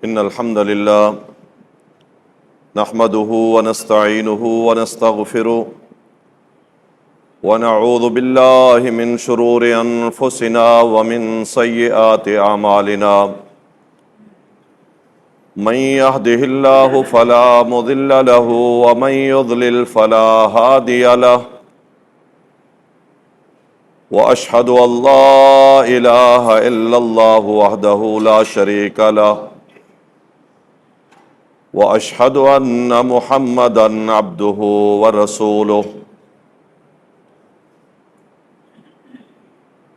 إن الحمد لله نحمده ونستعينه ونستغفره ونعوذ بالله من شرور أنفسنا ومن سيئات أعمالنا من يهده الله فلا مضل له ومن يضلل فلا هادي له وأشهد أن لا إله إلا الله وحده لا شريك له وأشهد أن محمدًا عبده ورسوله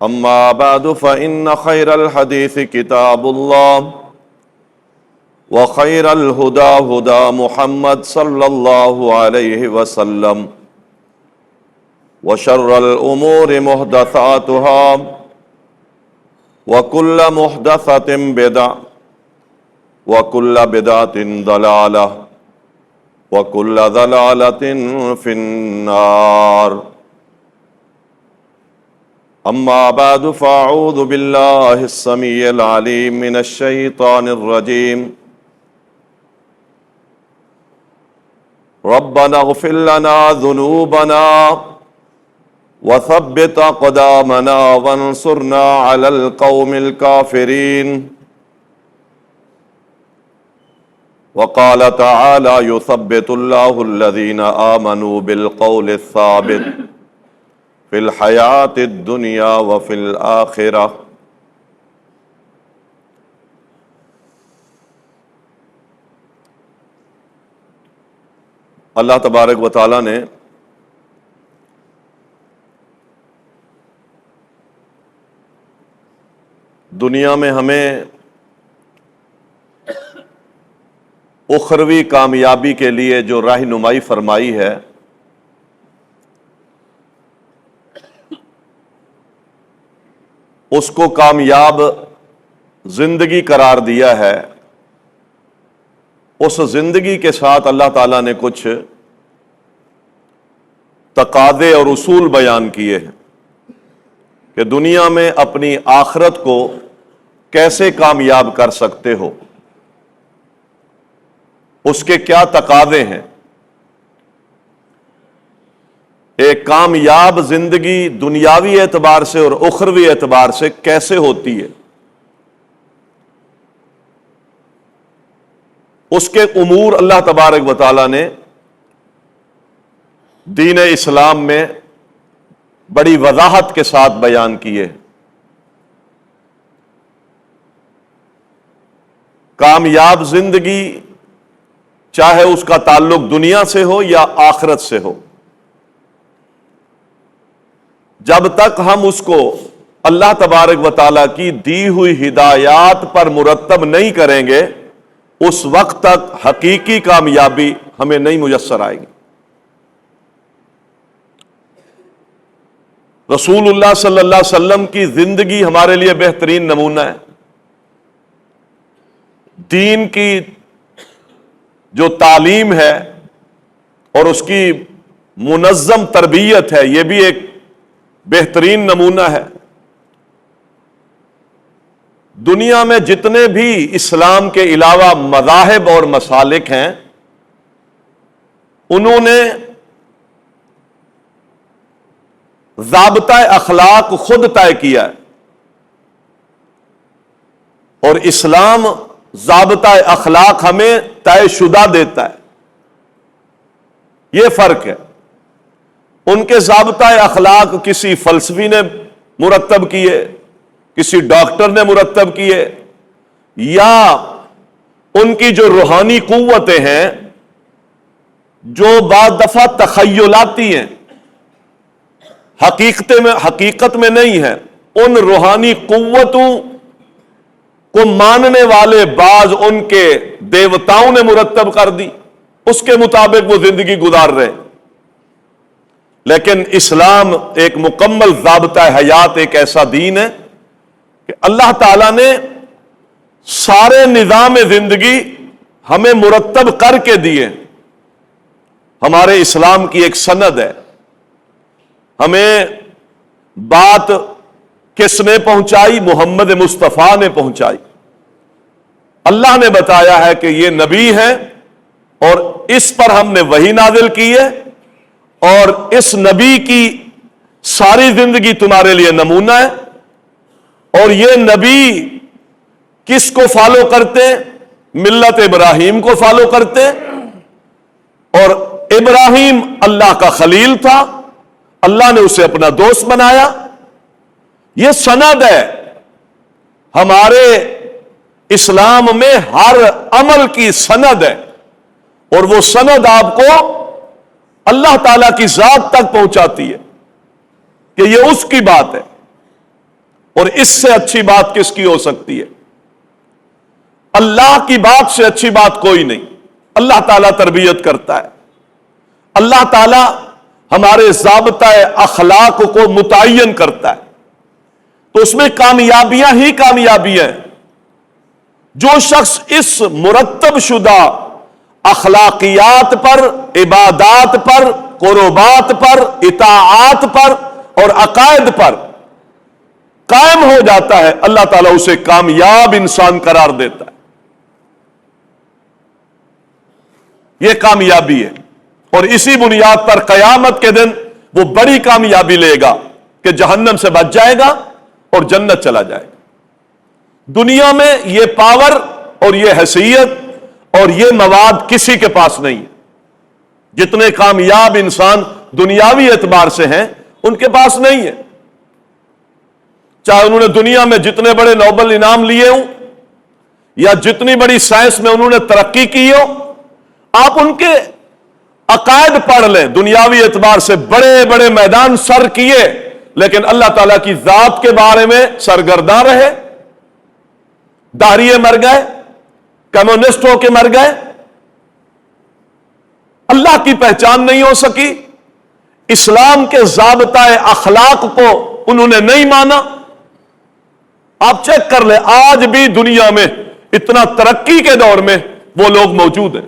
أما بعد فإن خير الحديث كتاب الله وخير الهدى هدى محمد صلى الله عليه وسلم وشر الأمور محدثاتها وكل محدثة بدعة وكل بدعة ضلالة وكل ضلالة في النار أما بعد فأعوذ بالله السميع العليم من الشيطان الرجيم ربنا اغفر لنا ذنوبنا وثبت أقدامنا وانصرنا على القوم الكافرين وقال تعالى يثبت الله الذين آمنوا بالقول الثابت في الحياة الدنيا وفي الآخرة اللہ تبارک و تعالیٰ نے دنیا میں ہمیں اخروی کامیابی کے لیے جو رہنمائی فرمائی ہے اس کو کامیاب زندگی قرار دیا ہے۔ اس زندگی کے ساتھ اللہ تعالیٰ نے کچھ تقاضے اور اصول بیان کیے ہیں کہ دنیا میں اپنی آخرت کو کیسے کامیاب کر سکتے ہو، اس کے کیا تقاضے ہیں۔ ایک کامیاب زندگی دنیاوی اعتبار سے اور اخروی اعتبار سے کیسے ہوتی ہے، اس کے امور اللہ تبارک و تعالیٰ نے دین اسلام میں بڑی وضاحت کے ساتھ بیان کیے۔ کامیاب زندگی چاہے اس کا تعلق دنیا سے ہو یا آخرت سے ہو، جب تک ہم اس کو اللہ تبارک و تعالیٰ کی دی ہوئی ہدایات پر مرتب نہیں کریں گے، اس وقت تک حقیقی کامیابی ہمیں نہیں میسر آئے گی۔ رسول اللہ صلی اللہ علیہ وسلم کی زندگی ہمارے لیے بہترین نمونہ ہے۔ دین کی جو تعلیم ہے اور اس کی منظم تربیت ہے، یہ بھی ایک بہترین نمونہ ہے۔ دنیا میں جتنے بھی اسلام کے علاوہ مذاہب اور مسالک ہیں، انہوں نے ضابطہ اخلاق خود طے کیا ہے، اور اسلام ضابطہ اخلاق ہمیں طے شدہ دیتا ہے۔ یہ فرق ہے۔ ان کے ضابطہ اخلاق کسی فلسفی نے مرتب کیے، کسی ڈاکٹر نے مرتب کیے، یا ان کی جو روحانی قوتیں ہیں جو بعض دفعہ تخیلاتی ہیں، حقیقت میں نہیں ہے، ان روحانی قوتوں کو ماننے والے بعض ان کے دیوتاؤں نے مرتب کر دی، اس کے مطابق وہ زندگی گزار رہے۔ لیکن اسلام ایک مکمل ضابطہ حیات، ایک ایسا دین ہے کہ اللہ تعالیٰ نے سارے نظام زندگی ہمیں مرتب کر کے دیے۔ ہمارے اسلام کی ایک سند ہے۔ ہمیں بات کس نے پہنچائی؟ محمد مصطفیٰ نے پہنچائی۔ اللہ نے بتایا ہے کہ یہ نبی ہے اور اس پر ہم نے وحی نازل کی ہے، اور اس نبی کی ساری زندگی تمہارے لیے نمونہ ہے، اور یہ نبی کس کو فالو کرتے؟ ملت ابراہیم کو فالو کرتے، اور ابراہیم اللہ کا خلیل تھا، اللہ نے اسے اپنا دوست بنایا۔ یہ سند ہے ہمارے اسلام میں، ہر عمل کی سند ہے، اور وہ سند آپ کو اللہ تعالی کی ذات تک پہنچاتی ہے کہ یہ اس کی بات ہے، اور اس سے اچھی بات کس کی ہو سکتی ہے؟ اللہ کی بات سے اچھی بات کوئی نہیں۔ اللہ تعالیٰ تربیت کرتا ہے، اللہ تعالیٰ ہمارے ضابطہ اخلاق کو متعین کرتا ہے، تو اس میں کامیابیاں ہی کامیابیاں ہیں۔ جو شخص اس مرتب شدہ اخلاقیات پر، عبادات پر، قربات پر، اطاعات پر اور عقائد پر قائم ہو جاتا ہے، اللہ تعالیٰ اسے کامیاب انسان قرار دیتا ہے۔ یہ کامیابی ہے، اور اسی بنیاد پر قیامت کے دن وہ بڑی کامیابی لے گا کہ جہنم سے بچ جائے گا اور جنت چلا جائے گا۔ دنیا میں یہ پاور اور یہ حیثیت اور یہ مواد کسی کے پاس نہیں ہے۔ جتنے کامیاب انسان دنیاوی اعتبار سے ہیں ان کے پاس نہیں ہے، چاہے انہوں نے دنیا میں جتنے بڑے نوبل انعام لیے ہوں یا جتنی بڑی سائنس میں انہوں نے ترقی کی ہو۔ آپ ان کے عقائد پڑھ لیں، دنیاوی اعتبار سے بڑے بڑے میدان سر کیے، لیکن اللہ تعالیٰ کی ذات کے بارے میں سرگرداں رہے، داہریے مر گئے، کمیونسٹ ہو کے مر گئے، اللہ کی پہچان نہیں ہو سکی، اسلام کے ضابطہ اخلاق کو انہوں نے نہیں مانا۔ آپ چیک کر لیں، آج بھی دنیا میں اتنا ترقی کے دور میں وہ لوگ موجود ہیں،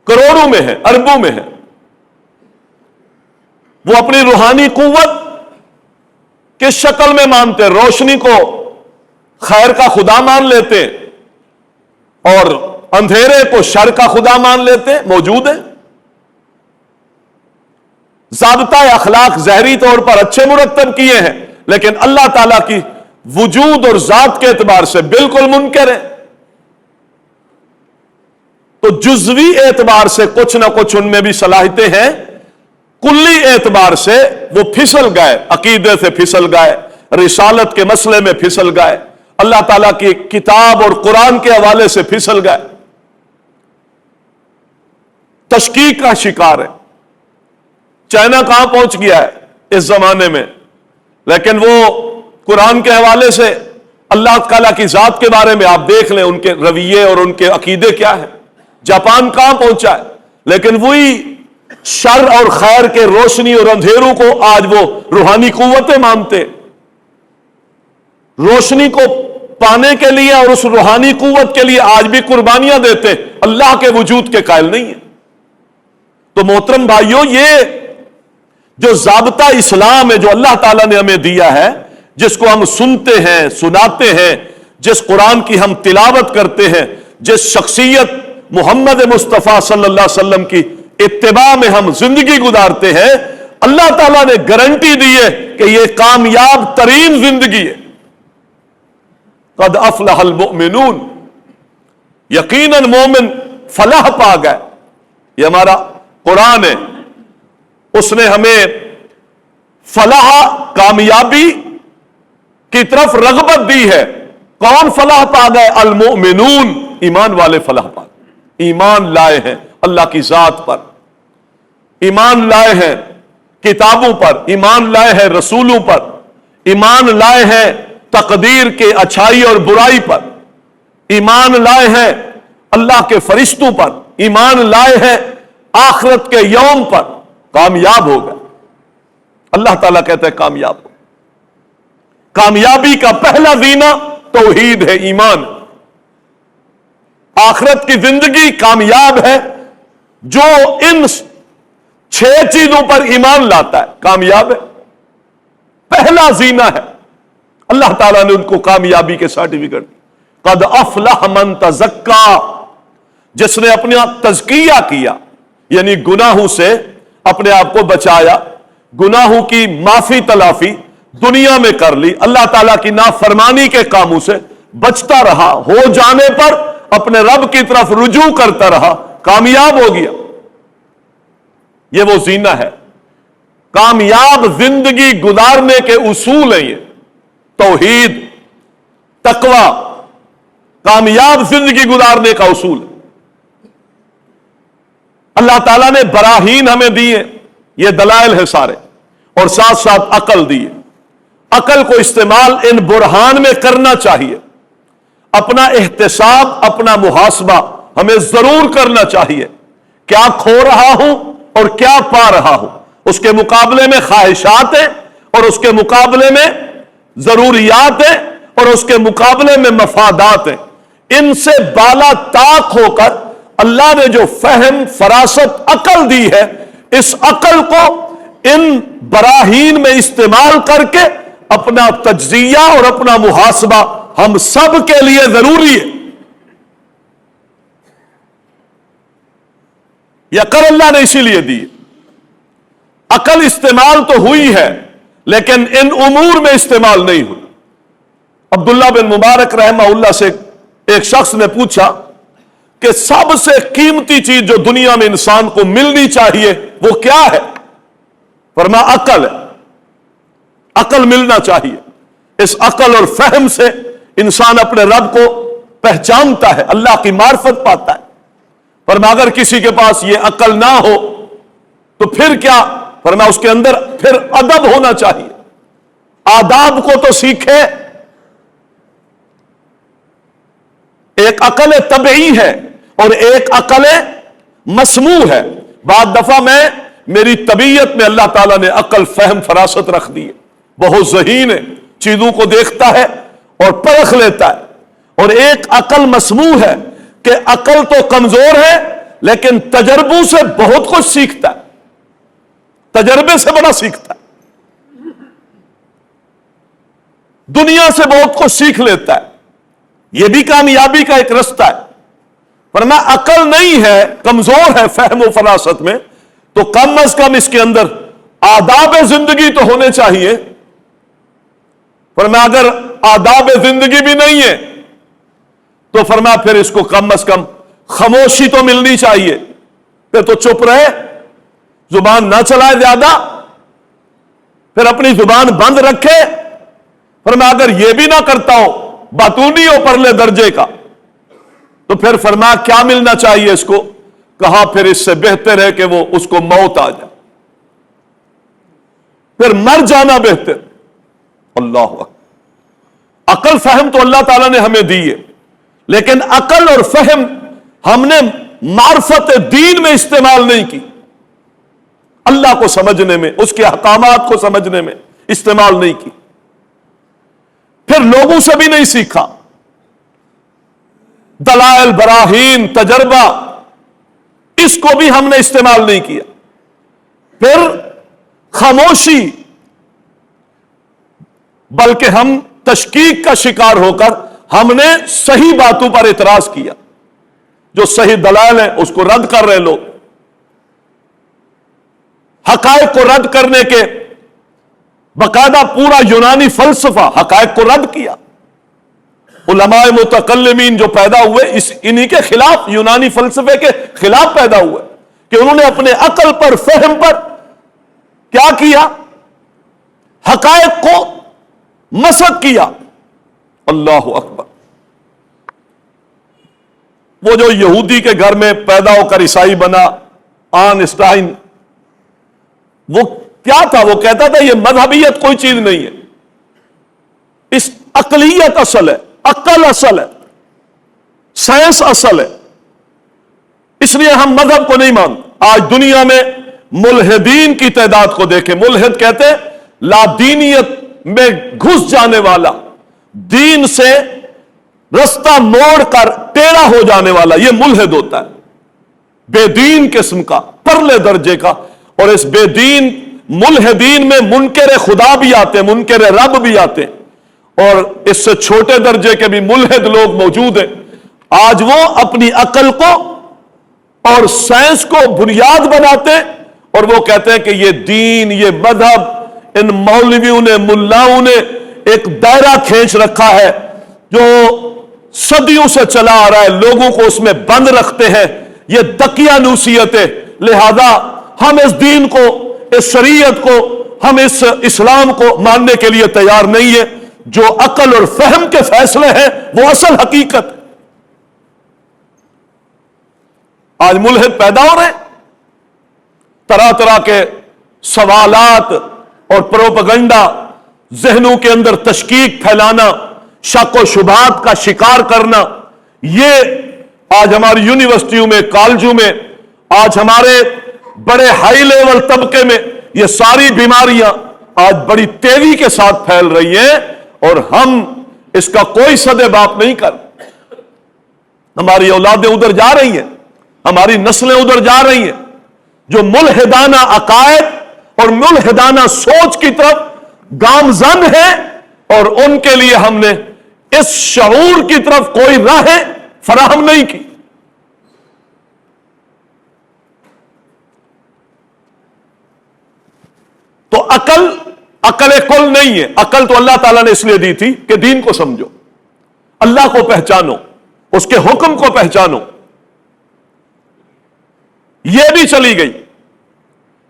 کروڑوں میں ہیں، اربوں میں ہیں۔ وہ اپنی روحانی قوت کس شکل میں مانتے؟ روشنی کو خیر کا خدا مان لیتے اور اندھیرے کو شر کا خدا مان لیتے، موجود ہیں۔ ضابطہ اخلاق ظاہری طور پر اچھے مرتب کیے ہیں، لیکن اللہ تعالیٰ کی وجود اور ذات کے اعتبار سے بالکل منکر ہے۔ تو جزوی اعتبار سے کچھ نہ کچھ ان میں بھی صلاحیتیں ہیں، کلی اعتبار سے وہ پھسل گئے، عقیدے سے پھسل گئے، رسالت کے مسئلے میں پھسل گئے، اللہ تعالیٰ کی کتاب اور قرآن کے حوالے سے پھسل گئے، تشکیک کا شکار ہے۔ چائنا کہاں پہنچ گیا ہے اس زمانے میں، لیکن وہ قرآن کے حوالے سے اللہ تعالیٰ کی ذات کے بارے میں آپ دیکھ لیں ان کے رویے اور ان کے عقیدے کیا ہیں۔ جاپان کہاں پہنچا ہے، لیکن وہی شر اور خیر کے روشنی اور اندھیروں کو آج وہ روحانی قوتیں مانتے، روشنی کو پانے کے لیے اور اس روحانی قوت کے لیے آج بھی قربانیاں دیتے، اللہ کے وجود کے قائل نہیں ہیں۔ تو محترم بھائیوں، یہ جو ضابطہ اسلام ہے جو اللہ تعالیٰ نے ہمیں دیا ہے، جس کو ہم سنتے ہیں، سناتے ہیں، جس قرآن کی ہم تلاوت کرتے ہیں، جس شخصیت محمد مصطفیٰ صلی اللہ علیہ وسلم کی اتباع میں ہم زندگی گزارتے ہیں، اللہ تعالیٰ نے گارنٹی دی ہے کہ یہ کامیاب ترین زندگی ہے۔ قد افلح المؤمنون، یقیناً مومن فلاح پا گئے۔ یہ ہمارا قرآن ہے، اس نے ہمیں فلاح، کامیابی کی طرف رغبت دی ہے۔ کون فلاح پا گئے؟ المؤمنون، ایمان والے فلاح پا گئے، ایمان لائے ہیں اللہ کی ذات پر، ایمان لائے ہیں کتابوں پر، ایمان لائے ہیں رسولوں پر، ایمان لائے ہیں تقدیر کے اچھائی اور برائی پر، ایمان لائے ہیں اللہ کے فرشتوں پر، ایمان لائے ہیں آخرت کے یوم پر، کامیاب ہو گئے۔ اللہ تعالیٰ کہتا ہے کامیاب ہو۔ کامیابی کا پہلا زینہ توحید ہے، ایمان۔ آخرت کی زندگی کامیاب ہے جو ان 6 چیزوں پر ایمان لاتا ہے، کامیاب ہے، پہلا زینہ ہے۔ اللہ تعالیٰ نے ان کو کامیابی کے سرٹیفکیٹ۔ قد افلح من تزکا، جس نے اپنا تزکیہ کیا، یعنی گناہوں سے اپنے آپ کو بچایا، گناہوں کی معافی تلافی دنیا میں کر لی، اللہ تعالیٰ کی نافرمانی کے کاموں سے بچتا رہا، ہو جانے پر اپنے رب کی طرف رجوع کرتا رہا، کامیاب ہو گیا۔ یہ وہ زینہ ہے، کامیاب زندگی گزارنے کے اصول ہیں یہ، توحید، تقوی، کامیاب زندگی گزارنے کا اصول۔ اللہ تعالیٰ نے براہین ہمیں دیے، یہ دلائل ہے سارے، اور ساتھ ساتھ عقل دیے۔ عقل کو استعمال ان برہان میں کرنا چاہیے، اپنا احتساب، اپنا محاسبہ ہمیں ضرور کرنا چاہیے، کیا کھو رہا ہوں اور کیا پا رہا ہوں، اس کے مقابلے میں خواہشات ہیں اور اس کے مقابلے میں ضروریات ہیں اور اس کے مقابلے میں مفادات ہیں۔ ان سے بالا طاق ہو کر اللہ نے جو فہم، فراست، عقل دی ہے، اس عقل کو ان براہین میں استعمال کر کے اپنا تجزیہ اور اپنا محاسبہ ہم سب کے لیے ضروری ہے۔ یہ عقل اللہ نے اسی لیے دی۔ عقل استعمال تو ہوئی ہے لیکن ان امور میں استعمال نہیں ہوئی۔ عبداللہ بن مبارک رحمہ اللہ سے ایک شخص نے پوچھا کہ سب سے قیمتی چیز جو دنیا میں انسان کو ملنی چاہیے وہ کیا ہے؟ فرمایا عقل ہے، عقل ملنا چاہیے۔ اس عقل اور فہم سے انسان اپنے رب کو پہچانتا ہے، اللہ کی معرفت پاتا ہے۔ فرمایا اگر کسی کے پاس یہ عقل نہ ہو تو پھر کیا؟ فرمایا اس کے اندر پھر ادب ہونا چاہیے، آداب کو تو سیکھے۔ ایک عقل طبعی ہے اور ایک عقل مسموع ہے۔ بعض دفعہ میری طبیعت میں اللہ تعالیٰ نے عقل، فہم، فراست رکھ دی ہے، بہت ذہین ہے، چیزوں کو دیکھتا ہے اور پرکھ لیتا ہے۔ اور ایک عقل مسموع ہے کہ عقل تو کمزور ہے لیکن تجربوں سے بہت کچھ سیکھتا ہے، تجربے سے بڑا سیکھتا ہے، دنیا سے بہت کچھ سیکھ لیتا ہے۔ یہ بھی کامیابی کا ایک رستہ ہے۔ فرمایا عقل نہیں ہے، کمزور ہے فہم و فراست میں، تو کم از کم اس کے اندر آداب زندگی تو ہونے چاہیے۔ فرمایا اگر آداب زندگی بھی نہیں ہے تو فرمایا پھر اس کو کم از کم خاموشی تو ملنی چاہیے، پھر تو چپ رہے، زبان نہ چلائے زیادہ، پھر اپنی زبان بند رکھے۔ فرمایا اگر یہ بھی نہ کرتا ہو، باتونی ہو پرلے درجے کا، تو پھر فرمایا کیا ملنا چاہیے اس کو؟ کہا پھر اس سے بہتر ہے کہ وہ اس کو موت آ جائے، پھر مر جانا بہتر۔ اللہ اکبر۔ عقل فہم تو اللہ تعالیٰ نے ہمیں دی ہے، لیکن عقل اور فہم ہم نے معرفت دین میں استعمال نہیں کی، اللہ کو سمجھنے میں، اس کے احکامات کو سمجھنے میں استعمال نہیں کی، پھر لوگوں سے بھی نہیں سیکھا، دلائل، براہین، تجربہ، اس کو بھی ہم نے استعمال نہیں کیا، پھر خاموشی، بلکہ ہم تشکیک کا شکار ہو کر ہم نے صحیح باتوں پر اعتراض کیا، جو صحیح دلائل ہیں اس کو رد کر رہے لوگ، حقائق کو رد کرنے کے باقاعدہ پورا یونانی فلسفہ حقائق کو رد کیا۔ علماء متکلمین جو پیدا ہوئے انہی کے خلاف، یونانی فلسفے کے خلاف پیدا ہوئے، کہ انہوں نے اپنے عقل پر، فہم پر کیا کیا؟ حقائق کو مسخ کیا۔ اللہ اکبر۔ وہ جو یہودی کے گھر میں پیدا ہو کر عیسائی بنا، آئنسٹائن، وہ کیا تھا؟ وہ کہتا تھا یہ مذہبیت کوئی چیز نہیں ہے، اس عقلیت اصل ہے، عقل اصل ہے، سائنس اصل ہے، اس لیے ہم مذہب کو نہیں مانتے۔ آج دنیا میں ملحدین کی تعداد کو دیکھیں، ملحد کہتے ہیں لا دینیت میں گھس جانے والا، دین سے رستہ موڑ کر ٹیڑھا ہو جانے والا، یہ ملحد ہوتا ہے، بے دین قسم کا، پرلے درجے کا۔ اور اس بے دین ملحدین میں منکر خدا بھی آتے ہیں، منکر رب بھی آتے ہیں، اور اس سے چھوٹے درجے کے بھی ملحد لوگ موجود ہیں، آج وہ اپنی عقل کو اور سائنس کو بنیاد بناتے ہیں اور وہ کہتے ہیں کہ یہ دین، یہ مذہب ان مولویوں نے، ملاؤں نے ایک دائرہ کھینچ رکھا ہے جو صدیوں سے چلا آ رہا ہے، لوگوں کو اس میں بند رکھتے ہیں، یہ دقیانوسیت ہے، لہذا ہم اس دین کو، اس شریعت کو، ہم اس اسلام کو ماننے کے لیے تیار نہیں ہے۔ جو عقل اور فہم کے فیصلے ہیں وہ اصل حقیقت۔ آج ملحد پیدا ہو رہے ہیں، طرح طرح کے سوالات اور پروپیگنڈا، ذہنوں کے اندر تشکیک پھیلانا، شک و شبہات کا شکار کرنا، یہ آج ہماری یونیورسٹیوں میں، کالجوں میں، آج ہمارے بڑے ہائی لیول طبقے میں یہ ساری بیماریاں آج بڑی تیزی کے ساتھ پھیل رہی ہیں اور ہم اس کا کوئی سد باپ نہیں کر۔ ہماری اولادیں ادھر جا رہی ہیں، ہماری نسلیں ادھر جا رہی ہیں جو ملحدانہ عقائد اور ملحدانہ سوچ کی طرف گامزن ہیں، اور ان کے لیے ہم نے اس شعور کی طرف کوئی راہیں فراہم نہیں کی۔ تو عقل کل نہیں ہے، عقل تو اللہ تعالیٰ نے اس لیے دی تھی کہ دین کو سمجھو، اللہ کو پہچانو، اس کے حکم کو پہچانو۔ یہ بھی چلی گئی۔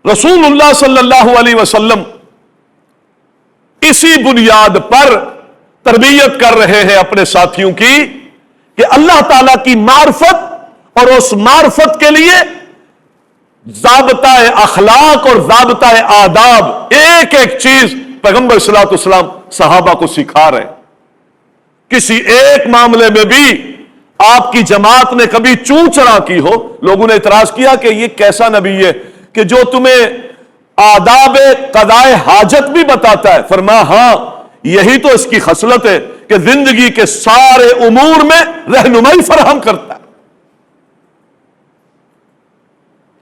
رسول اللہ صلی اللہ علیہ وسلم اسی بنیاد پر تربیت کر رہے ہیں اپنے ساتھیوں کی کہ اللہ تعالیٰ کی معرفت اور اس معرفت کے لیے ضابطہ اخلاق اور ضابطہ آداب، ایک ایک چیز پیغمبر صلی اللہ علیہ وسلم صحابہ کو سکھا رہے ہیں۔ کسی ایک معاملے میں بھی آپ کی جماعت نے کبھی چوں چرا کی ہو، لوگوں نے اعتراض کیا کہ یہ کیسا نبی ہے کہ جو تمہیں آداب قضائے حاجت بھی بتاتا ہے؟ فرمایا ہاں، یہی تو اس کی خصلت ہے کہ زندگی کے سارے امور میں رہنمائی فراہم کرتا ہے۔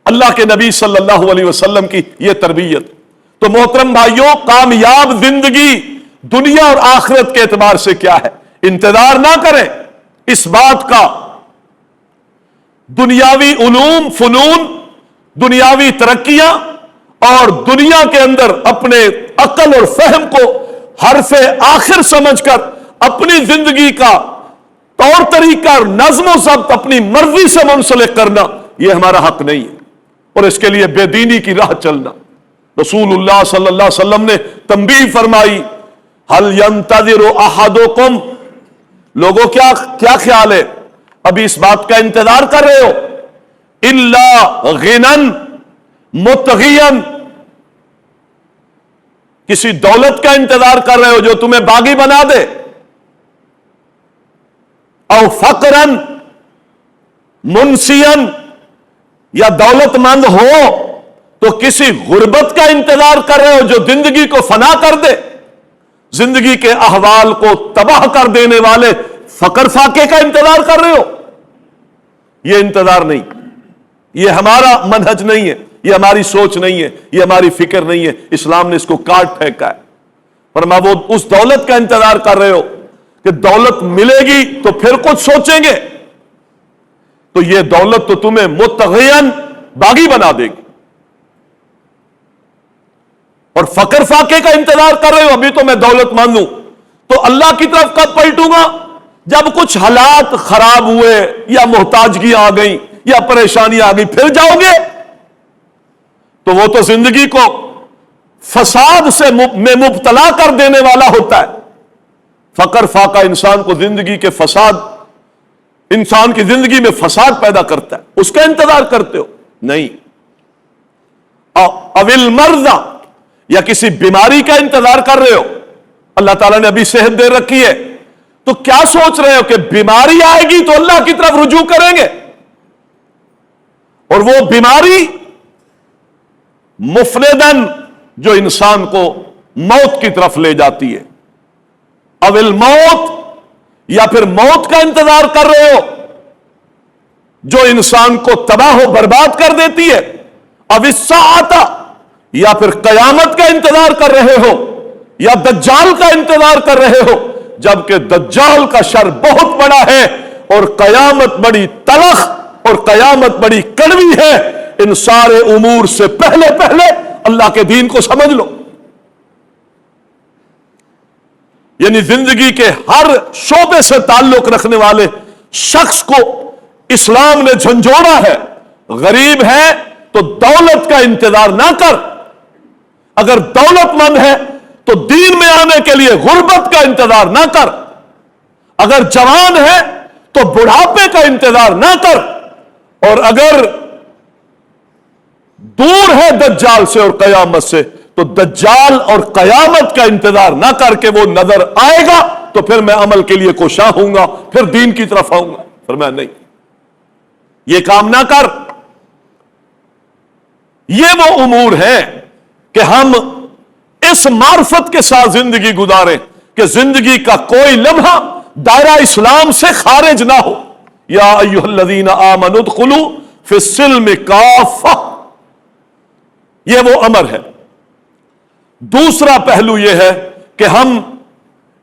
اللہ کے نبی صلی اللہ علیہ وسلم کی یہ تربیت۔ تو محترم بھائیوں، کامیاب زندگی دنیا اور آخرت کے اعتبار سے کیا ہے؟ انتظار نہ کریں اس بات کا، دنیاوی علوم، فنون، دنیاوی ترقیاں اور دنیا کے اندر اپنے عقل اور فہم کو حرف آخر سمجھ کر اپنی زندگی کا طور طریقہ اور نظم و ضبط اپنی مرضی سے منسلک کرنا، یہ ہمارا حق نہیں ہے، اور اس کے لیے بے دینی کی راہ چلنا۔ رسول اللہ صلی اللہ علیہ وسلم نے تنبیہ فرمائی، هل ينتظر احدكم، لوگوں کیا خیال ہے، ابھی اس بات کا انتظار کر رہے ہو؟ الا غنن متغیا، کسی دولت کا انتظار کر رہے ہو جو تمہیں باغی بنا دے؟ او فقرا منسیا، یا دولت مند ہو تو کسی غربت کا انتظار کر رہے ہو جو زندگی کو فنا کر دے، زندگی کے احوال کو تباہ کر دینے والے فقر فاقے کا انتظار کر رہے ہو؟ یہ انتظار نہیں، یہ ہمارا منہج نہیں ہے، یہ ہماری سوچ نہیں ہے، یہ ہماری فکر نہیں ہے، اسلام نے اس کو کاٹ پھینکا ہے۔ فرمایا وہ اس دولت کا انتظار کر رہے ہو کہ دولت ملے گی تو پھر کچھ سوچیں گے، تو یہ دولت تو تمہیں متغین باغی بنا دے گی۔ اور فقر فاقے کا انتظار کر رہے ہو، ابھی تو میں دولت مند ہوں، تو اللہ کی طرف کب پلٹوں گا؟ جب کچھ حالات خراب ہوئے یا محتاجگیاں آ گئیں یا پریشانیاں آ گئی پھر جاؤ گے؟ تو وہ تو زندگی کو فساد سے میں مبتلا کر دینے والا ہوتا ہے۔ فقر فاقہ انسان کو زندگی کے فساد، انسان کی زندگی میں فساد پیدا کرتا ہے، اس کا انتظار کرتے ہو؟ نہیں۔ اول مرضى، یا کسی بیماری کا انتظار کر رہے ہو؟ اللہ تعالیٰ نے ابھی صحت دے رکھی ہے، تو کیا سوچ رہے ہو کہ بیماری آئے گی تو اللہ کی طرف رجوع کریں گے؟ اور وہ بیماری مفندن جو انسان کو موت کی طرف لے جاتی ہے۔ اول موت، یا پھر موت کا انتظار کر رہے ہو جو انسان کو تباہ و برباد کر دیتی ہے؟ اب الساعۃ، یا پھر قیامت کا انتظار کر رہے ہو، یا دجال کا انتظار کر رہے ہو جبکہ دجال کا شر بہت بڑا ہے اور قیامت بڑی تلخ اور قیامت بڑی کڑوی ہے. ان سارے امور سے پہلے اللہ کے دین کو سمجھ لو. یعنی زندگی کے ہر شعبے سے تعلق رکھنے والے شخص کو اسلام نے جھنجھوڑا ہے. غریب ہے تو دولت کا انتظار نہ کر، اگر دولت مند ہے تو دین میں آنے کے لیے غربت کا انتظار نہ کر، اگر جوان ہے تو بڑھاپے کا انتظار نہ کر، اور اگر دور ہے دجال سے اور قیامت سے تو دجال اور قیامت کا انتظار نہ کر کے وہ نظر آئے گا تو پھر میں عمل کے لیے کوشاں ہوں گا، پھر دین کی طرف آؤں گا. فرمایا نہیں، یہ کام نہ کر. یہ وہ امور ہیں کہ ہم اس معرفت کے ساتھ زندگی گزاریں کہ زندگی کا کوئی لمحہ دائرہ اسلام سے خارج نہ ہو. یا ایھا الذین آمنوا ادخلوا فی السلم کافہ، یہ وہ امر ہے. دوسرا پہلو یہ ہے کہ ہم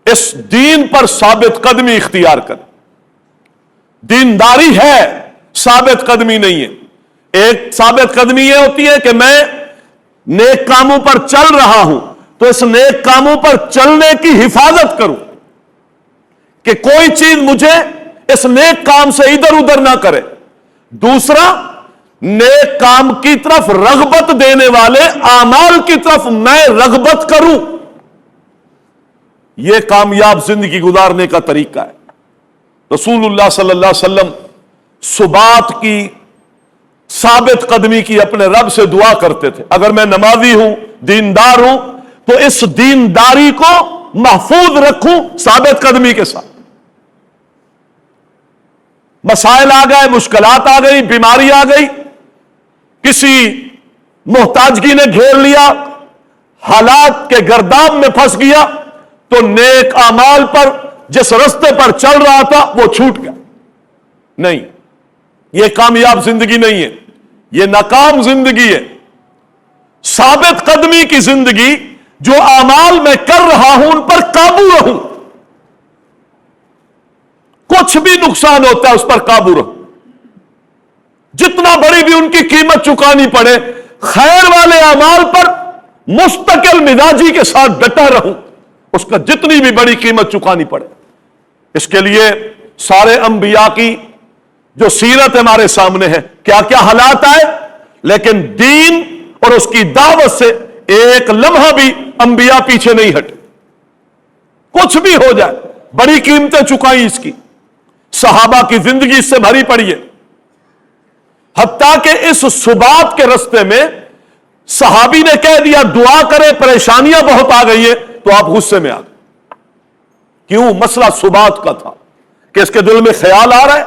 اس دین پر ثابت قدمی اختیار کریں. دینداری ہے، ثابت قدمی نہیں ہے. ایک ثابت قدمی یہ ہوتی ہے کہ میں نیک کاموں پر چل رہا ہوں تو اس نیک کاموں پر چلنے کی حفاظت کروں کہ کوئی چیز مجھے اس نیک کام سے ادھر ادھر نہ کرے. دوسرا، نیک کام کی طرف رغبت دینے والے اعمال کی طرف میں رغبت کروں. یہ کامیاب زندگی گزارنے کا طریقہ ہے. رسول اللہ صلی اللہ علیہ وسلم ثبات کی، ثابت قدمی کی اپنے رب سے دعا کرتے تھے. اگر میں نمازی ہوں، دیندار ہوں، تو اس دینداری کو محفوظ رکھوں ثابت قدمی کے ساتھ. مسائل آ گئے، مشکلات آ گئی، بیماری آ گئی، کسی محتاجگی نے گھیر لیا، حالات کے گرداب میں پھنس گیا، تو نیک اعمال پر جس رستے پر چل رہا تھا وہ چھوٹ گیا. نہیں، یہ کامیاب زندگی نہیں ہے، یہ ناکام زندگی ہے. ثابت قدمی کی زندگی، جو اعمال میں کر رہا ہوں ان پر قابو رہوں، کچھ بھی نقصان ہوتا ہے اس پر قابو رہوں، جتنا بڑی بھی ان کی قیمت چکانی پڑے، خیر والے اعمال پر مستقل مزاجی کے ساتھ ڈٹا رہوں، اس کا جتنی بھی بڑی قیمت چکانی پڑے. اس کے لیے سارے انبیاء کی جو سیرت ہمارے سامنے ہے، کیا کیا حالات آئے، لیکن دین اور اس کی دعوت سے ایک لمحہ بھی انبیاء پیچھے نہیں ہٹے. کچھ بھی ہو جائے، بڑی قیمتیں چکائی اس کی. صحابہ کی زندگی اس سے بھری پڑی ہے، حتیٰ کہ اس ثبات کے رستے میں صحابی نے کہہ دیا دعا کرے، پریشانیاں بہت آ گئی ہے، تو آپ غصے میں آ گئے. کیوں؟ مسئلہ ثبات کا تھا کہ اس کے دل میں خیال آ رہا ہے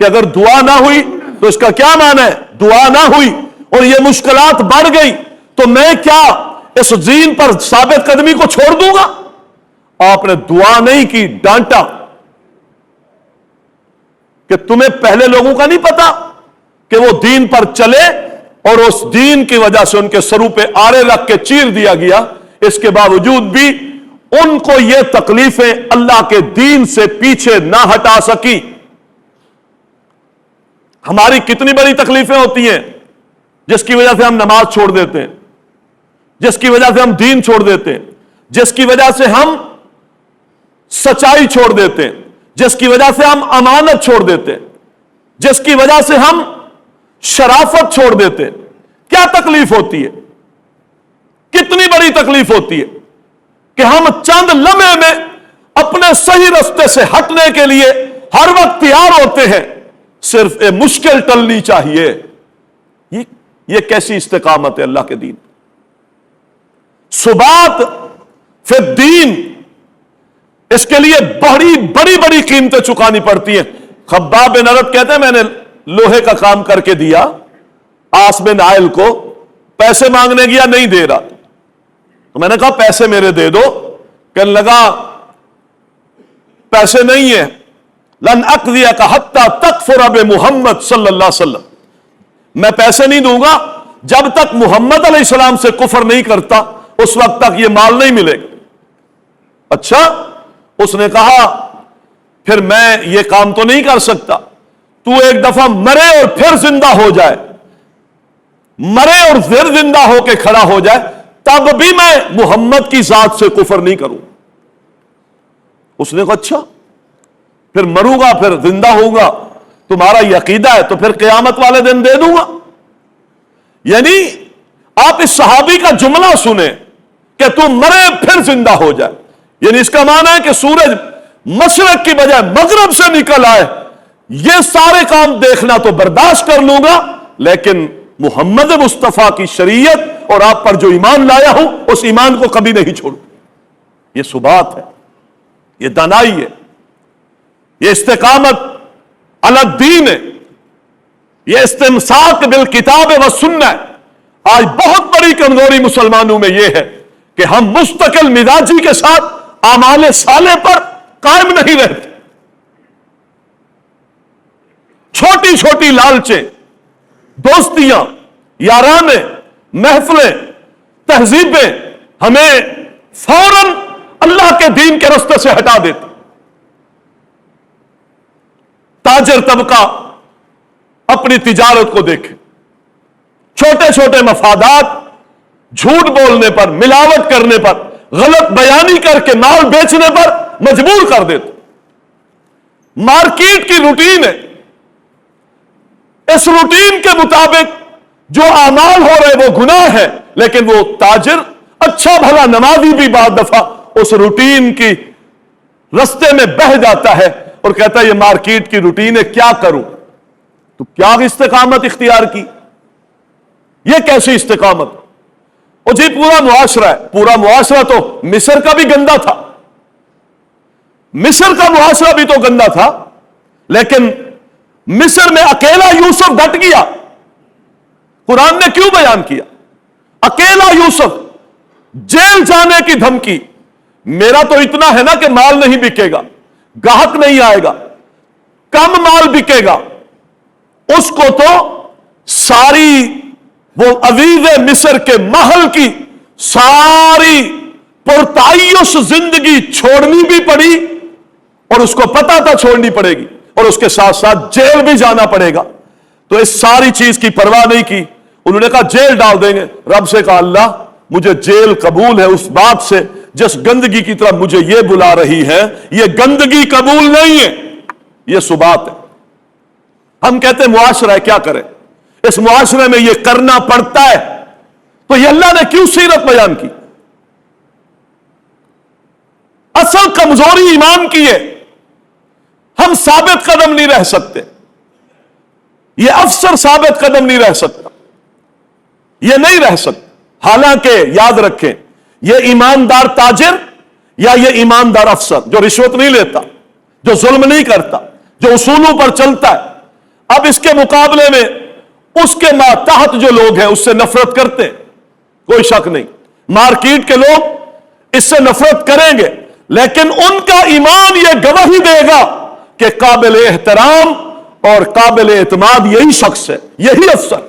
کہ اگر دعا نہ ہوئی تو اس کا کیا معنی ہے؟ دعا نہ ہوئی اور یہ مشکلات بڑھ گئی تو میں کیا اس دین پر ثابت قدمی کو چھوڑ دوں گا؟ آپ نے دعا نہیں کی، ڈانٹا کہ تمہیں پہلے لوگوں کا نہیں پتا کہ وہ دین پر چلے اور اس دین کی وجہ سے ان کے سروں پہ آرے رکھ کے چیر دیا گیا، اس کے باوجود بھی ان کو یہ تکلیفیں اللہ کے دین سے پیچھے نہ ہٹا سکی. ہماری کتنی بڑی تکلیفیں ہوتی ہیں جس کی وجہ سے ہم نماز چھوڑ دیتے ہیں، جس کی وجہ سے ہم دین چھوڑ دیتے ہیں، جس کی وجہ سے ہم سچائی چھوڑ دیتے ہیں، جس کی وجہ سے ہم امانت چھوڑ دیتے ہیں، جس کی وجہ سے ہم شرافت چھوڑ دیتے ہیں. کیا تکلیف ہوتی ہے؟ کتنی بڑی تکلیف ہوتی ہے کہ ہم چند لمحے میں اپنے صحیح راستے سے ہٹنے کے لیے ہر وقت تیار ہوتے ہیں، صرف ایک مشکل ٹلنی چاہیے. یہ کیسی استقامت ہے اللہ کے دین؟ ثبات فی الدین، اس کے لیے بڑی بڑی بڑی قیمتیں چکانی پڑتی ہیں. خباب بن ارد کہتے ہیں میں نے لوہے کا کام کر کے دیا آس بن عائل کو، پیسے مانگنے گیا نہیں دے رہا، تو میں نے کہا پیسے میرے دے دو. کہنے لگا پیسے نہیں ہیں، لن اقضیک حتی تکفر بمحمد صلی اللہ علیہ وسلم، میں پیسے نہیں دوں گا جب تک محمد علیہ السلام سے کفر نہیں کرتا، اس وقت تک یہ مال نہیں ملے گا. اچھا، اس نے کہا پھر میں یہ کام تو نہیں کر سکتا، تو ایک دفعہ مرے اور پھر زندہ ہو جائے، مرے اور پھر زندہ ہو کے کھڑا ہو جائے، تب بھی میں محمد کی ذات سے کفر نہیں کروں۔ اس نے کہا اچھا، پھر مروں گا پھر زندہ ہوں گا، تمہارا یہ عقیدہ ہے تو پھر قیامت والے دن دے دوں گا۔ یعنی آپ اس صحابی کا جملہ سنیں کہ تم مرے پھر زندہ ہو جائے، یعنی اس کا معنی ہے کہ سورج مشرق کی بجائے مغرب سے نکل آئے، یہ سارے کام دیکھنا تو برداشت کر لوں گا، لیکن محمد مصطفیٰ کی شریعت اور آپ پر جو ایمان لایا ہوں اس ایمان کو کبھی نہیں چھوڑوں۔ یہ ثبات ہے، یہ دانائی ہے، یہ استقامت علی الدین ہے، یہ استمساک بالکتاب و سنہ ہے۔ آج بہت بڑی کمزوری مسلمانوں میں یہ ہے کہ ہم مستقل مزاجی کے ساتھ اعمال صالح پر قائم نہیں رہتے۔ چھوٹی چھوٹی لالچیں، دوستیاں، یارانے، محفلیں، تہذیبیں ہمیں فوراً اللہ کے دین کے راستے سے ہٹا دیتی۔ تاجر طبقہ اپنی تجارت کو دیکھے، چھوٹے چھوٹے مفادات، جھوٹ بولنے پر، ملاوٹ کرنے پر، غلط بیانی کر کے مال بیچنے پر مجبور کر دیتے۔ مارکیٹ کی روٹین ہے، اس روٹین کے مطابق جو اعمال ہو رہے وہ گناہ ہے، لیکن وہ تاجر اچھا بھلا نمازی بھی بعض دفعہ اس روٹین کی رستے میں بہہ جاتا ہے اور کہتا ہے یہ مارکیٹ کی روٹین ہے، کیا کروں؟ تو کیا استقامت اختیار کی؟ یہ کیسی استقامت؟ اور جی پورا معاشرہ ہے، پورا معاشرہ تو مصر کا بھی گندا تھا، مصر کا معاشرہ بھی تو گندا تھا، لیکن مصر میں اکیلا یوسف ڈٹ گیا۔ قرآن نے کیوں بیان کیا؟ اکیلا یوسف، جیل جانے کی دھمکی، میرا تو اتنا ہے نا کہ مال نہیں بکے گا، گاہک نہیں آئے گا، کم مال بکے گا، اس کو تو ساری وہ عزیز مصر کے محل کی ساری پرتعیش زندگی چھوڑنی بھی پڑی، اور اس کو پتا تھا چھوڑنی پڑے گی، اور اس کے ساتھ ساتھ جیل بھی جانا پڑے گا۔ تو اس ساری چیز کی پرواہ نہیں کی، انہوں نے کہا جیل ڈال دیں گے۔ رب سے کہا اللہ مجھے جیل قبول ہے اس بات سے جس گندگی کی طرف مجھے یہ بلا رہی ہے، یہ گندگی قبول نہیں ہے، یہ ثبات ہے۔ ہم کہتے ہیں معاشرہ ہے، کیا کرے؟ اس معاشرے میں یہ کرنا پڑتا ہے، تو یہ اللہ نے کیوں سیرت بیان کی؟ اصل کمزوری ایمان کی ہے، ہم ثابت قدم نہیں رہ سکتے، یہ افسر ثابت قدم نہیں رہ سکتا، یہ نہیں رہ سکتا۔ حالانکہ یاد رکھیں، یہ ایماندار تاجر یا یہ ایماندار افسر جو رشوت نہیں لیتا، جو ظلم نہیں کرتا، جو اصولوں پر چلتا ہے، اب اس کے مقابلے میں اس کے ماتحت جو لوگ ہیں اس سے نفرت کرتے ہیں، کوئی شک نہیں۔ مارکیٹ کے لوگ اس سے نفرت کریں گے، لیکن ان کا ایمان یہ گواہی دے گا کہ قابل احترام اور قابل اعتماد یہی شخص ہے، یہی افسر۔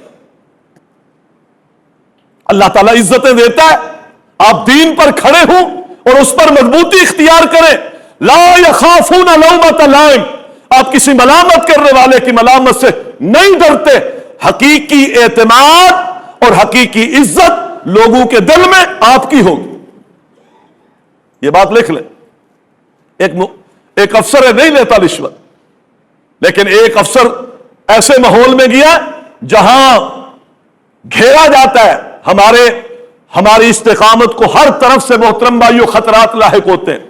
اللہ تعالیٰ عزتیں دیتا ہے، آپ دین پر کھڑے ہوں اور اس پر مضبوطی اختیار کریں۔ لا یخافون لومۃ لائم، آپ کسی ملامت کرنے والے کی ملامت سے نہیں ڈرتے۔ حقیقی اعتماد اور حقیقی عزت لوگوں کے دل میں آپ کی ہوگی، یہ بات لکھ لیں۔ ایک افسر ہے نہیں لیتا رشوت، لیکن ایک افسر ایسے ماحول میں گیا جہاں گھیرا جاتا ہے، ہماری استقامت کو ہر طرف سے محترم بھائیوں خطرات لاحق ہوتے ہیں۔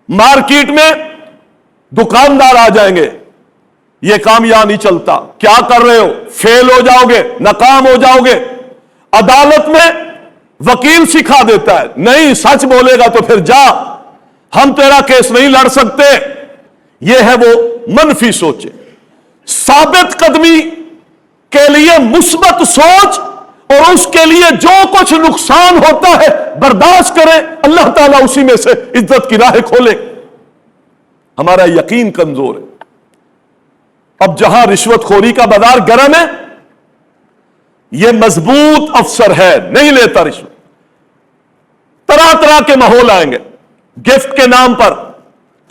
مارکیٹ میں دکاندار آ جائیں گے، یہ کام یہاں نہیں چلتا، کیا کر رہے ہو؟ فیل ہو جاؤ گے، ناکام ہو جاؤ گے۔ عدالت میں وکیل سکھا دیتا ہے، نہیں سچ بولے گا تو پھر جا، ہم تیرا کیس نہیں لڑ سکتے۔ یہ ہے وہ منفی سوچیں۔ ثابت قدمی کے لیے مثبت سوچ اور اس کے لیے جو کچھ نقصان ہوتا ہے برداشت کریں، اللہ تعالیٰ اسی میں سے عزت کی راہ کھولے۔ ہمارا یقین کمزور ہے۔ اب جہاں رشوت خوری کا بازار گرم ہے، یہ مضبوط افسر ہے، نہیں لیتا رشوت، طرح طرح کے ماحول آئیں گے، گفٹ کے نام پر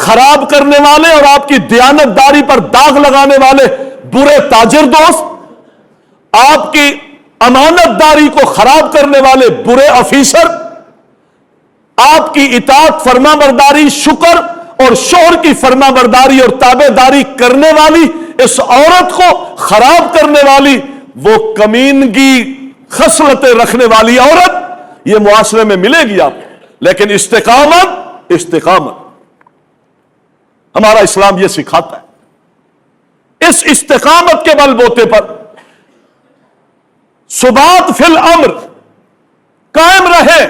خراب کرنے والے اور آپ کی دیانتداری پر داغ لگانے والے برے تاجر دوست، آپ کی امانت داری کو خراب کرنے والے برے آفیسر، آپ کی اطاعت فرما برداری شکر اور شوہر کی فرما برداری اور تابع داری کرنے والی اس عورت کو خراب کرنے والی وہ کمینگی خصلتیں رکھنے والی عورت یہ معاشرے میں ملے گی آپ کو۔ لیکن استقامت ہمارا اسلام یہ سکھاتا ہے، اس استقامت کے بل بوتے پر ثبات فی الامر قائم رہے،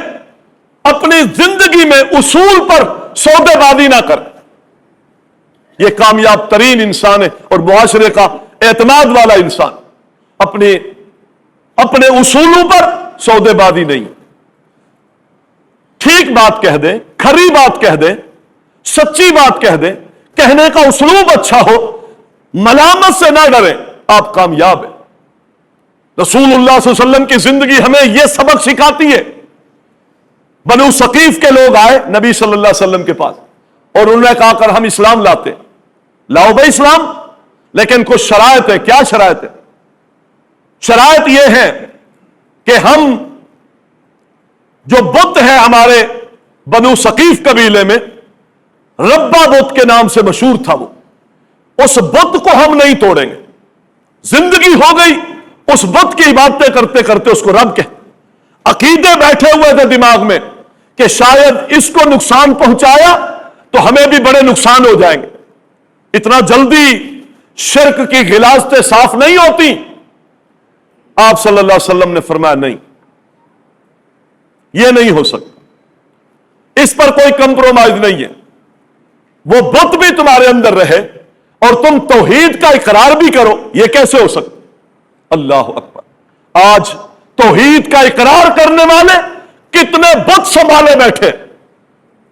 اپنی زندگی میں اصول پر سودے بازی نہ کر، یہ کامیاب ترین انسان ہے اور معاشرے کا اعتماد والا انسان۔ اپنے اصولوں پر سودے بازی نہیں، ٹھیک بات کہہ دیں، کھری بات کہہ دیں، سچی بات کہہ دیں، کہنے کا اسلوب اچھا ہو، ملامت سے نہ ڈریں، آپ کامیاب ہیں۔ رسول اللہ صلی اللہ علیہ وسلم کی زندگی ہمیں یہ سبق سکھاتی ہے۔ بنو ثقیف کے لوگ آئے نبی صلی اللہ علیہ وسلم کے پاس اور انہوں نے کہا کر ہم اسلام لاتے، لاؤ بھائی اسلام، لیکن کچھ شرائط ہے۔ کیا شرائط ہے؟ شرائط یہ ہے کہ ہم جو بت ہے ہمارے بنو ثقیف قبیلے میں ربا بت کے نام سے مشہور تھا، وہ اس بت کو ہم نہیں توڑیں گے۔ زندگی ہو گئی اس بت کی عبادتیں کرتے کرتے اس کو رب کہتے، عقیدے بیٹھے ہوئے تھے دماغ میں کہ شاید اس کو نقصان پہنچایا تو ہمیں بھی بڑے نقصان ہو جائیں گے۔ اتنا جلدی شرک کی غلاظتیں صاف نہیں ہوتی۔ آپ صلی اللہ علیہ وسلم نے فرمایا نہیں، یہ نہیں ہو سکتا، اس پر کوئی کمپرومائز نہیں ہے، وہ بت بھی تمہارے اندر رہے اور تم توحید کا اقرار بھی کرو، یہ کیسے ہو سکتا؟ اللہ اکبر! آج توحید کا اقرار کرنے والے کتنے بت سنبھالے بیٹھے،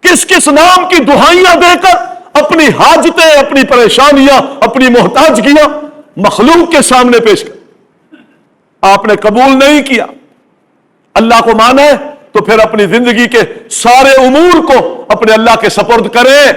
کس کس نام کی دہائیاں دے کر اپنی حاجتیں، اپنی پریشانیاں، اپنی محتاجگیاں مخلوق کے سامنے پیش کر۔ آپ نے قبول نہیں کیا، اللہ کو مانا ہے تو پھر اپنی زندگی کے سارے امور کو اپنے اللہ کے سپرد کریں۔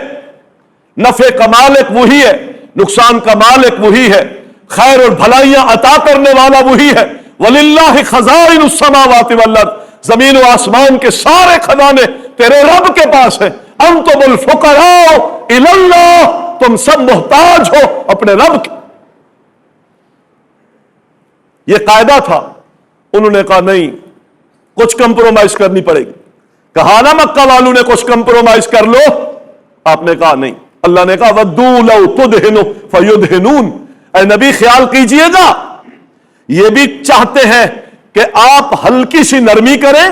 نفع کا مالک وہی ہے، نقصان کا مالک وہی ہے، خیر اور بھلائیاں عطا کرنے والا وہی ہے۔ وَلِلَّهِ خَزَائِنُ السَّمَاوَاتِ وَالْأَرْضِ، زمین و آسمان کے سارے خزانے تیرے رب کے پاس ہیں۔ أَنْتُمُ الْفُقَرَاءُ إِلَى اللَّهِ، تم سب محتاج ہو اپنے رب کے۔ یہ قاعدہ تھا، انہوں نے کہا نہیں، کچھ کمپرومائز کرنی پڑے گی۔ کہا نا مکہ والوں نے کچھ کمپرومائز کر لو، آپ نے کہا نہیں۔ اللہ نے کہا وَدُّوا لَوْ تُدْهِنُ فَيُدْهِنُونَ، اے نبی خیال کیجئے گا، یہ بھی چاہتے ہیں کہ آپ ہلکی سی نرمی کریں،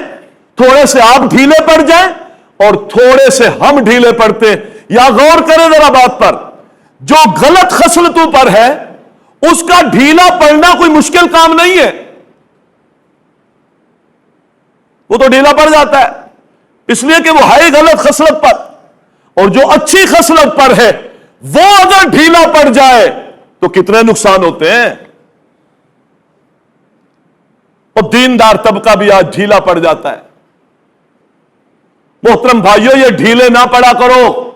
تھوڑے سے آپ ڈھیلے پڑ جائیں اور تھوڑے سے ہم ڈھیلے پڑتے ہیں۔ یا غور کریں ذرا بات پر، جو غلط خصلتوں پر ہے اس کا ڈھیلا پڑنا کوئی مشکل کام نہیں ہے، وہ تو ڈھیلا پڑ جاتا ہے، اس لیے کہ وہ ہے ہی غلط خصلت پر۔ اور جو اچھی خصلت پر ہے وہ اگر ڈھیلا پڑ جائے تو کتنے نقصان ہوتے ہیں۔ اور دیندار طبقہ بھی آج ڈھیلا پڑ جاتا ہے۔ محترم بھائیوں، یہ ڈھیلے نہ پڑا کرو۔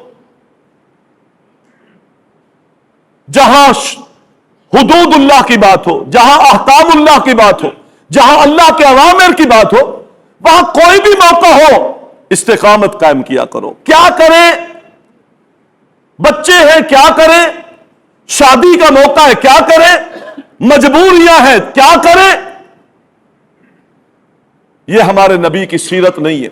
جہاں حدود اللہ کی بات ہو، جہاں احکام اللہ کی بات ہو، جہاں اللہ کے اوامر کی بات ہو، وہاں کوئی بھی موقع ہو استقامت قائم کیا کرو۔ کیا کریں؟ بچے ہیں کیا کریں؟ شادی کا موقع ہے کیا کریں؟ مجبوریاں ہیں کیا کریں؟ یہ ہمارے نبی کی سیرت نہیں ہے،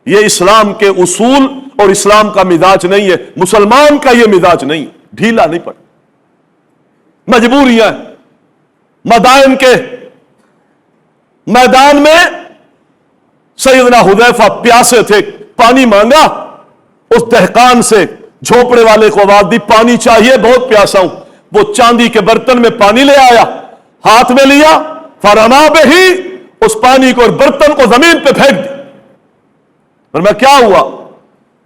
یہ اسلام کے اصول اور اسلام کا مزاج نہیں ہے، مسلمان کا یہ مزاج نہیں، ڈھیلا نہیں پڑ۔ مجبوریاں، مدائن کے میدان میں سیدنا حذیفہ پیاسے تھے، پانی مانگا، اس دہقان سے جھوپڑے والے کو آواز دی پانی چاہیے، بہت پیاسا ہوں۔ وہ چاندی کے برتن میں پانی لے آیا، ہاتھ میں لیا، فرما بہی، اس پانی کو اور برتن کو زمین پہ پھینک دی۔ فرمایا کیا ہوا؟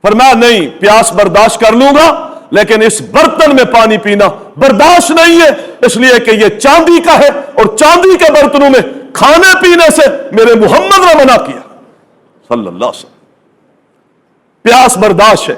فرمایا نہیں، پیاس برداشت کر لوں گا لیکن اس برتن میں پانی پینا برداشت نہیں ہے، اس لیے کہ یہ چاندی کا ہے اور چاندی کے برتنوں میں کھانے پینے سے میرے محمد نے منع کیا صلی اللہ علیہ وسلم۔ پیاس برداشت ہے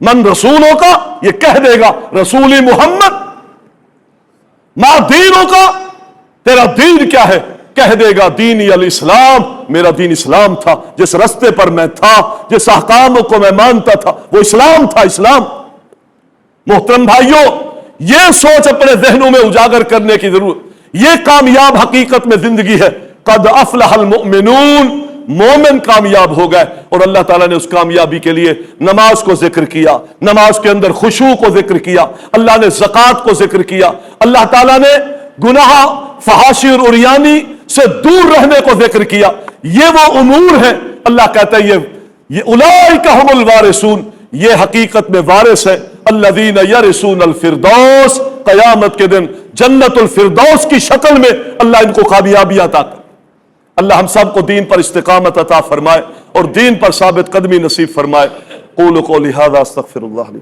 من رسولوں کا یہ کہہ دے گا رسولی محمد، ما دینوں کا تیرا دین کیا ہے، کہہ دے گا دینی الاسلام، میرا دین اسلام تھا، جس رستے پر میں تھا، جس احکاموں کو میں مانتا تھا وہ اسلام تھا، اسلام۔ محترم بھائیوں، یہ سوچ اپنے ذہنوں میں اجاگر کرنے کی ضرورت، یہ کامیاب حقیقت میں زندگی ہے۔ قد افلح المؤمنون، مومن کامیاب ہو گئے، اور اللہ تعالیٰ نے اس کامیابی کے لیے نماز کو ذکر کیا، نماز کے اندر خشوع کو ذکر کیا، اللہ نے زکوٰۃ کو ذکر کیا، اللہ تعالیٰ نے گناہ فحاشی اور عریانی سے دور رہنے کو ذکر کیا۔ یہ وہ امور ہیں، اللہ کہتا ہے یہ اولئک ھم الوارثون، یہ حقیقت میں وارث ہے، الذین یرثون الفردوس، قیامت کے دن جنت الفردوس کی شکل میں اللہ ان کو کامیابی عطا کر۔ اللہ ہم سب کو دین پر استقامت عطا فرمائے اور دین پر ثابت قدمی نصیب فرمائے۔ قولوا قولی ھذا استغفر اللہ لی۔